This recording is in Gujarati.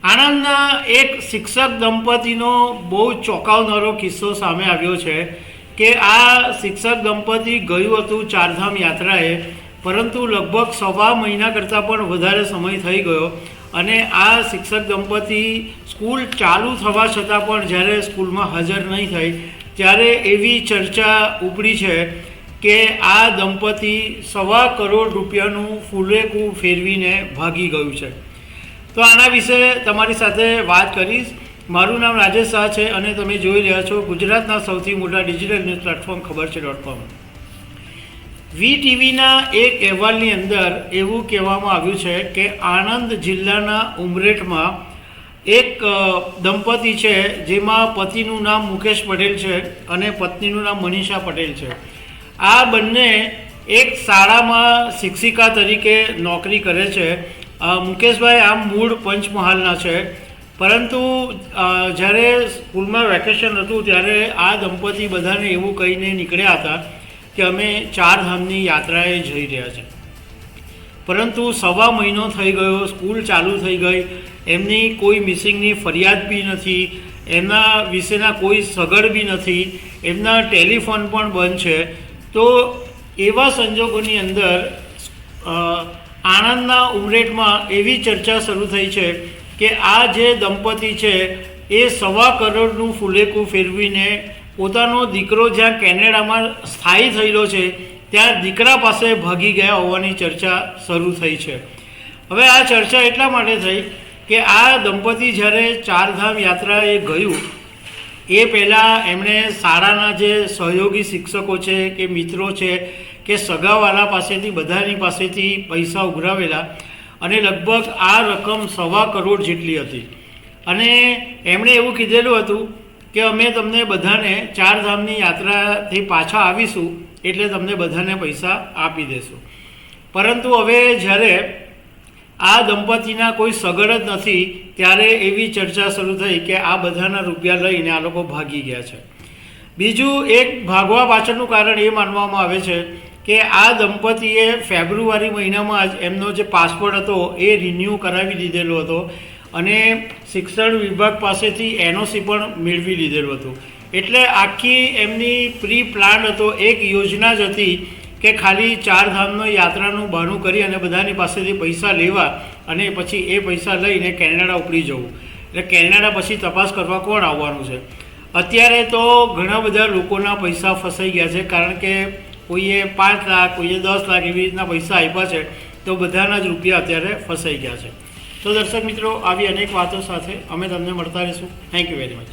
આણંદના એક શિક્ષક દંપતીનો બહુ ચોંકાવનારો કિસ્સો સામે આવ્યો છે કે આ શિક્ષક દંપતી ગયું હતું ચારધામ યાત્રાએ, પરંતુ લગભગ સવા મહિના કરતાં પણ વધારે સમય થઈ ગયો અને આ શિક્ષક દંપતી સ્કૂલ ચાલુ થવા છતાં પણ જ્યારે સ્કૂલમાં હાજર નહીં થઈ ત્યારે એવી ચર્ચા ઉપડી છે કે આ દંપતી ₹1.25 કરોડ ફૂલેકું ફેરવીને ભાગી ગયું છે। તો આના વિશે તમારી સાથે વાત કરીશ। મારું નામ રાજેશ શાહ છે અને તમે જોઈ રહ્યા છો ગુજરાતના સૌથી મોટા ડિજિટલ ન્યૂઝ પ્લેટફોર્મ ખબર છે.com। VTVના એક અહેવાલની અંદર એવું કહેવામાં આવ્યું છે કે આણંદ જિલ્લાના ઉમરેઠમાં એક દંપતી છે જેમાં પતિનું નામ મુકેશ પટેલ છે અને પત્નીનું નામ મનીષા પટેલ છે। આ બંને એક શાળામાં શિક્ષિકા તરીકે નોકરી કરે છે। મુકેશભાઈ આમ મૂળ પંચમહાલના છે, પરંતુ જ્યારે સ્કૂલમાં વેકેશન હતું ત્યારે આ દંપતી બધાને એવું કહીને નીકળ્યા હતા કે અમે ચારધામની યાત્રાએ જઈ રહ્યા છે, પરંતુ સવા મહિનો થઈ ગયો, સ્કૂલ ચાલુ થઈ ગઈ, એમની કોઈ મિસિંગની ફરિયાદ બી નથી, એમના વિશેના કોઈ સગડ બી નથી, એમના ટેલિફોન પણ બંધ છે। તો એવા સંજોગોની અંદર આણંદના ઉમરેઠમાં એવી ચર્ચા શરૂ થઈ છે કે આ જે દંપતી છે એ ₹1.25 કરોડનું ફૂલેકું ફેરવીને પોતાનો દીકરો જ્યાં કેનેડામાં સ્થાયી થયેલો છે ત્યાં દીકરા પાસે ભાગી ગયા હોવાની ચર્ચા શરૂ થઈ છે। હવે આ ચર્ચા એટલા માટે થઈ કે આ દંપતી જ્યારે ચારધામ યાત્રાએ ગયું એ પહેલાં એમણે શાળાના જે સહયોગી શિક્ષકો છે કે મિત્રો છે કે સગાવાલા પાસેથી બધાની પાસેથી પૈસા ઉઘરાવેલા અને લગભગ આ રકમ ₹1.25 કરોડ જેટલી હતી અને એમણે એવું કીધેલું હતું કે અમે તમને બધાને ચારધામની યાત્રાથી પાછા આવીશું એટલે તમને બધાને પૈસા આપી દેશું। પરંતુ હવે જ્યારે આ દંપતીના કોઈ સગડ જ નથી ત્યારે એવી ચર્ચા શરૂ થઈ કે આ બધાના રૂપિયા લઈને આ લોકો ભાગી ગયા છે। બીજું એક ભાગવા પાછળનું કારણ એ માનવામાં આવે છે કે આ દંપતીએ ફેબ્રુઆરી મહિનામાં જ એમનો જે પાસપોર્ટ હતો એ રિન્યૂ કરાવી દીધેલો હતો અને શિક્ષણ વિભાગ પાસેથી NOC પણ મેળવી લીધેલું હતું। એટલે આખી એમની પ્રી પ્લાન હતો, એક યોજના જ હતી કે ખાલી ચારધામનો યાત્રાનું બહાનું કરી અને બધાની પાસેથી પૈસા લેવા અને પછી એ પૈસા લઈને કેનેડા ઉપડી જવું। એટલે કેનેડા પછી તપાસ કરવા કોણ આવવાનું છે। અત્યારે તો ઘણા બધા લોકોના પૈસા ફસાઈ ગયા છે, કારણ કે કોઈએ 5 લાખ, કોઈએ 10 લાખ એવી રીતના પૈસા આપ્યા છે, તો બધાના જ રૂપિયા અત્યારે ફસાઈ ગયા છે। તો દર્શક મિત્રો, આવી અનેક વાતો સાથે અમે તમને મળતા રહીશું। Thank you very much.